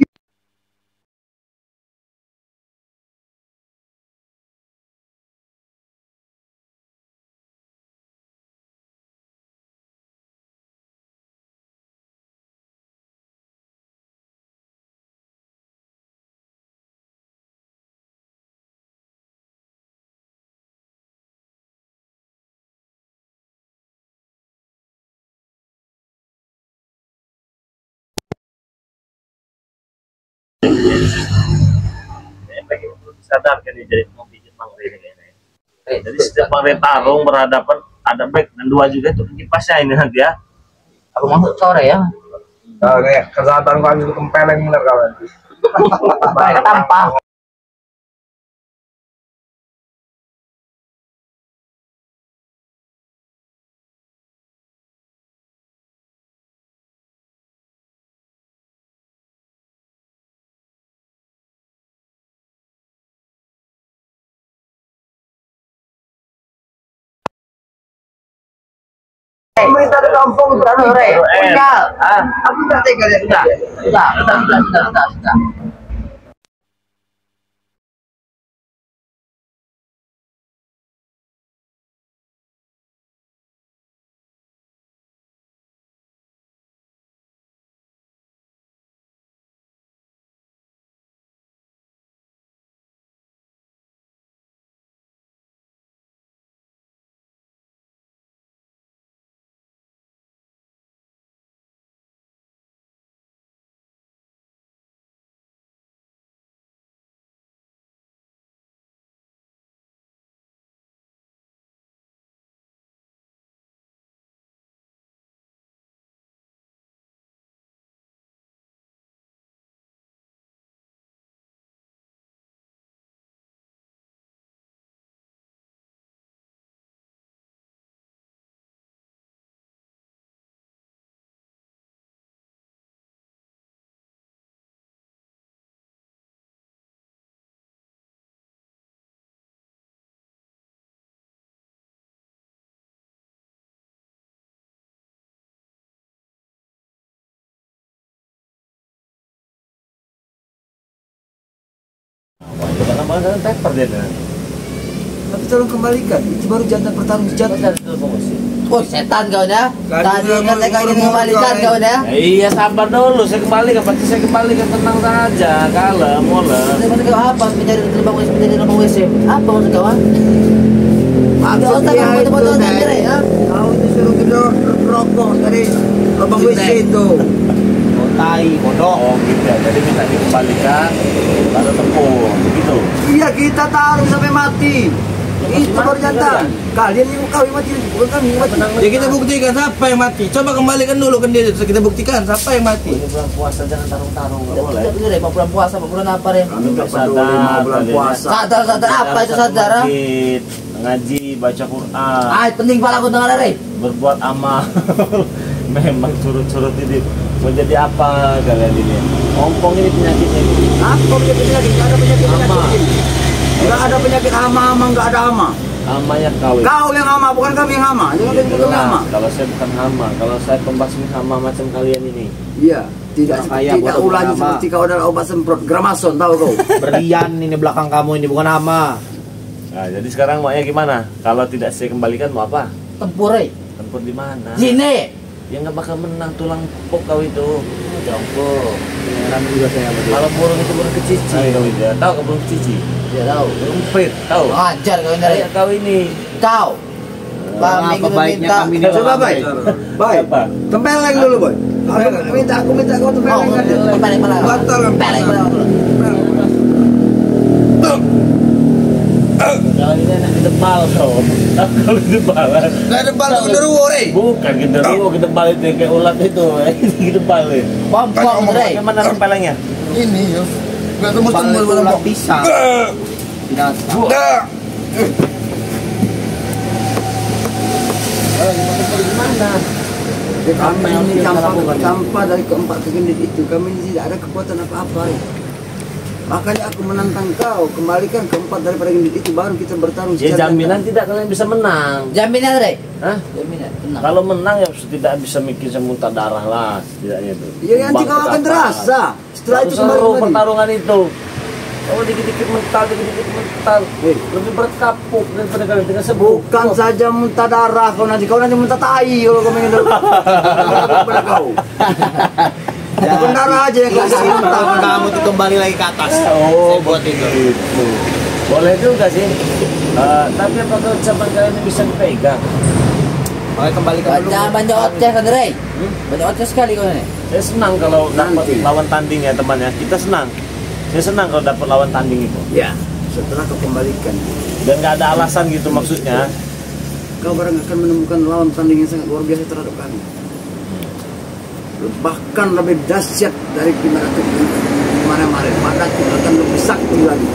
yang bagi sadar kan dia jadi mau pijit Bang Rey ini kayaknya. Jadi setiap Bang Rey tarung berhadapan ada back dan dua juga itu kipasnya ini nanti ya. Aku masuk sore ya. Kayak kesehatan kami itu kempeleng bener kawan. Baik, tanpa. pemerintah di kampung itu. Rey. Udah. Aku tidak tega lihat. Sudah. Wah, itu kan namanya paper dia. Tapi tolong kembalikan. Itu baru jantan bertarung sejati. Oh setan kau ya. Tadi kan saya ingin mengembalikan kau ya. Iya sabar dulu, saya kembalikan, pasti saya kembalikan, tenang saja, kalem, mulai. Maksud kau apa? Mencari lubang WC. Apa maksud kau? Maksud Ada dia otak itu, kamu Nek. ya? Kau disuruh gedor rokok dari lubang WC itu. Tai, bodoh. Oh gitu ya, jadi minta dikembalikan, baru tempur, gitu. Iya, kita taruh sampai mati. Itu baru jantan. Kalian yang kau yang mati, bukan kami yang mati. Ya kita buktikan siapa yang mati. Coba kembalikan dulu kan dia. Kita buktikan siapa yang mati. Ini bulan puasa jangan tarung-tarung, nggak boleh. Tidak mau bulan puasa, mau bulan apa Rem? Kami nggak peduli mau bulan puasa. Sadar apa itu sadar? Ngaji, baca Quran, Ah, penting pala aku dengar Rem. berbuat amal. Memang curut-curut ini. Mau jadi apa kalian ini? Ompong ini penyakitnya. Apa penyakit? Nggak ada penyakit Hama. ini. Nggak ada penyakit hama, nggak ada hama. Hamanya kawin. Kau yang hama, bukan kami yang hama. Jangan bilang kami hama. Kalau saya bukan hama, kalau saya pembasmi hama macam kalian ini. Iya, tidak Saya tidak bodoh ulangi hama. seperti kau adalah obat semprot Gramason, tahu kau? Berlian ini belakang kamu ini bukan hama. Nah, jadi sekarang maunya gimana? Kalau tidak saya kembalikan mau apa? Tempur Tempur di mana? Sini. Ya nggak bakal menang, tulang pok kau itu. Jongko. Heran juga saya sama dia. Kalau burung itu burung kecici kau itu. Tahu kau burung kecici? Tidak tahu. Burung prit, tahu? Ajar kau ini. Kayak kau ini. Kau. Kami Apa baiknya minta. kami ini Coba, Bay. Bay. Apa? Tempeleng dulu, Boy. Aku minta kau Oh, tempeleng aja. kembali malah. Batal, kan? Pelek malah. Kalau ini enak gedebal kau. Tahu kalau gedebal? Gak ada bal genderuwo Rem. Bukan gedebal itu yang kayak ulat itu. Ini gedebal itu. Pompok Rem. Bagaimana tempelengnya? Ini yo. Gak Bang ulat pisang. Binatang. Gimana? Kami ini sampah dari keempat kegendit itu. Kami ini tidak ada kekuatan apa-apa. Rem. Makanya aku menantang kau, kembalikan keempat daripada gendit itu, baru kita bertarung Ya secara jaminan nyata. tidak kalian bisa menang. Jaminan Rem. Hah? Jaminan. Tenang. Kalau menang ya tidak bisa mikir semuntah darah lah setidaknya itu. Ya nanti kau akan terasa. Setelah itu seru kembali. pertarungan itu. Kalau dikit-dikit mental, dikit-dikit mental, lebih berkapuk daripada kalian dengan sebuk. Bukan saja muntah darah, kau nanti muntah tai kalau kau ingin daripada kau. Bukan darah aja yang kau isi muntah. Kamu tuh kembali lagi ke atas. Oh, Saya buat itu. gitu. Boleh juga sih. Tapi apakah ucapan kalian ini bisa dipegang? Makanya kembalikan dulu. Banyak oceh kan Rem. Banyak oceh sekali kau ini. Saya senang kalau dapat Nanti. lawan tanding ya temannya. Kita senang. Saya senang kalau dapat lawan tanding itu. Ya, setelah kau kembalikan, Dan nggak ada alasan gitu maksudnya. kau barang akan menemukan lawan tanding yang sangat luar biasa terhadap kami. Bahkan lebih dahsyat dari kemarin-kemarin. Maka kita akan lebih sakti lagi.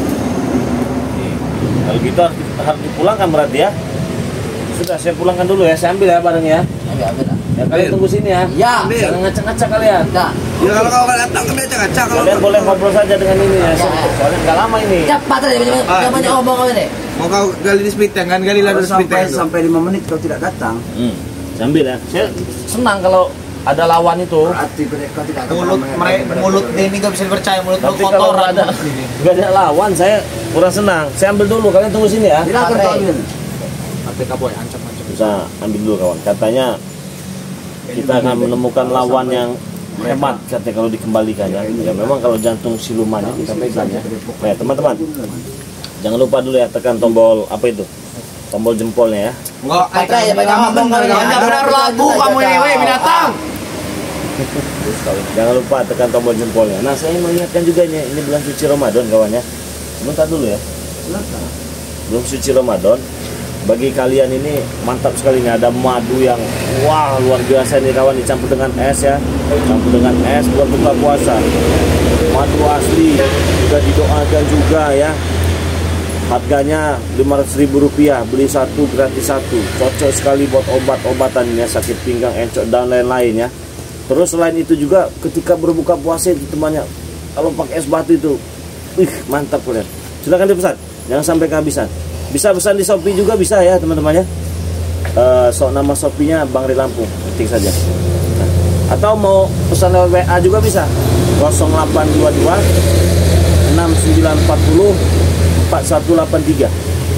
Kalau gitu harus dipulangkan berarti ya. Sudah saya pulangkan dulu ya. Saya ambil ya barangnya. Ambil lah. Ya kalian tunggu sini ya. Ya. Jangan ngacak-ngacak kalian. Nah. Ya kalau kau datang ke meja kaca, kalau Kalian boleh ngobrol saja dengan ini ya. Soalnya nggak lama ini. Cepat aja banyak ngomong kau ini. Mau kau gali di spiteng kan? Gali lah di spiteng. sampai 5 menit kau tidak datang, Saya ambil ya. Saya senang kalau ada lawan itu. berarti kau tidak akan Mulut pernah mereka, menghadapi mulut mereka. ini gak bisa dipercaya, mulut Tapi kotor. kalau nggak ada lawan, saya kurang senang. Saya ambil dulu. Kalian tunggu sini ya. Tidak akan kau ambil. APK boy, ancam-ancam. Bisa ambil dulu kawan. Katanya kita akan menemukan lawan yang hebat katanya kalau dikembalikan ya. Ya memang kalau jantung silumannya kita pegang ya. Nah, teman-teman, jangan lupa dulu ya tekan tombol apa itu? Tombol jempolnya ya. Enggak, Pakai ya, pakai ngomong kau ini. Banyak benar lagu kamu ini, weh binatang. Jangan lupa tekan tombol jempolnya. Nah, saya mengingatkan juga ini bulan suci Ramadan kawan ya. Sebentar dulu ya. Belum suci Ramadan. Bagi kalian ini mantap sekali nih, ada madu yang wah luar biasa nih kawan, dicampur dengan es ya, campur dengan es buat buka puasa. Madu asli juga didoakan juga ya. Harganya Rp500.000, beli satu gratis satu. Cocok sekali buat obat-obatan ya, sakit pinggang, encok dan lain-lain ya. Terus selain itu juga ketika berbuka puasa itu temannya, kalau pakai es batu itu, mantap kalian. Silakan dipesan, jangan sampai kehabisan. Bisa pesan di Shopee juga bisa ya teman-teman ya. Nama Shopee-nya Bang Ri Lampung, ketik saja. Nah, atau mau pesan lewat WA juga bisa. 0822 6940 4183.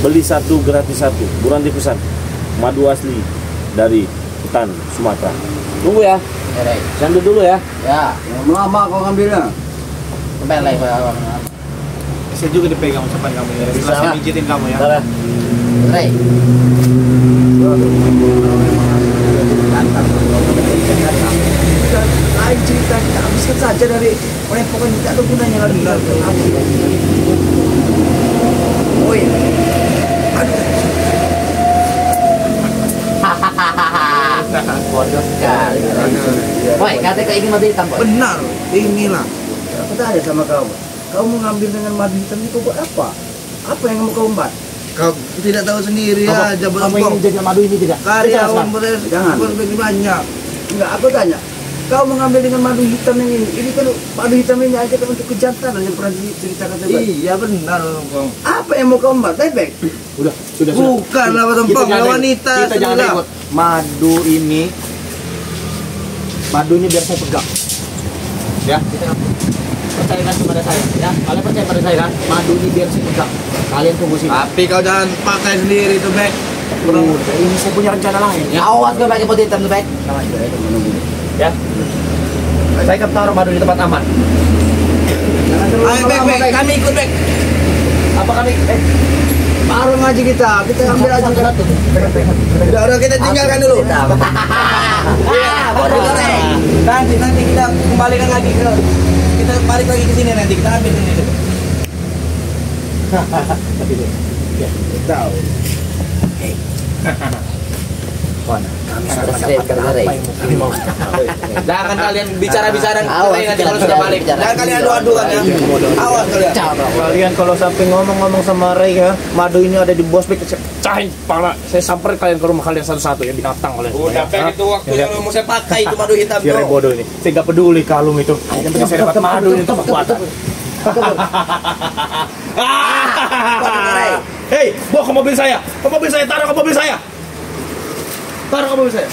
Beli satu gratis satu. Buruan dipesan. Madu asli dari hutan Sumatera. Tunggu ya. Ya, Rey. Sandu dulu ya. Ya, Yang lama kau ngambilnya. kembali Pak. Bisa juga dipegang ucapan kamu ya. Bisa. Setelah saya pijitin kamu ya. Bentar ya. Rey. Lain cerita kita habiskan saja dari pengepokan tidak ada gunanya lagi. Oi. Bodoh sekali. Woi, katanya ingin mati hitam, Boy. Benar, inilah. Aku tanya sama kau. Kau mau ngambil dengan madu hitam ini kau buat apa? Apa yang mau kau buat? Kau tidak tahu sendiri ya, jabatan Kamu ingin jaga madu ini tidak? karyawan Jangan. berbagi banyak. Enggak, aku tanya. Kau mengambil dengan madu hitam ini kan madu hitam ini aja kan untuk kejantanan yang pernah diceritakan tadi. Iya benar Bang. Apa yang mau kau buat? Bebek. Sudah. Bukan lah Bang, wanita Kita jangan sudah. ikut. Madu ini biar saya pegang. Ya. Percayakan kepada saya, ya. Kalian percaya pada saya kan? Madu ini biar saya pegang. Kalian tunggu sini. Tapi kau jangan pakai sendiri tuh, Bek. Ini saya punya rencana lain. Ya, awas gue pakai putih hitam tuh, Bek. Sama juga itu menunggu. Ya. Saya akan taruh madu di tempat aman. Ayo Bek, kami ikut Bek. Apa kami? Bareng aja kita ambil aja. Udah kita tinggalkan dulu. Bodoh, Rey. Nanti kita kembalikan lagi kita balik lagi ke sini nanti kita ambil ini dulu. Tahu. Sudah siap kerja, Rey. Jangan kalian bicara-bicara Awas, nanti kalau sudah balik. Jangan kalian adu-adu kan ya. Awas kalian. Kalian kalau sampai ngomong-ngomong sama Ray ya, madu ini ada di Bosbek, saya pecahin kepala. Saya samperin kalian ke rumah kalian satu-satu ya, binatang kalian. Udah Bek, itu waktu yang mau saya pakai itu madu hitam Biar tuh. bodoh ini. Saya nggak peduli kalung itu. Yang penting saya dapat madu ini untuk kekuatan. Hei, bawa ke mobil saya. Ke mobil saya, taruh ke mobil saya. Taruh ke mobil saya.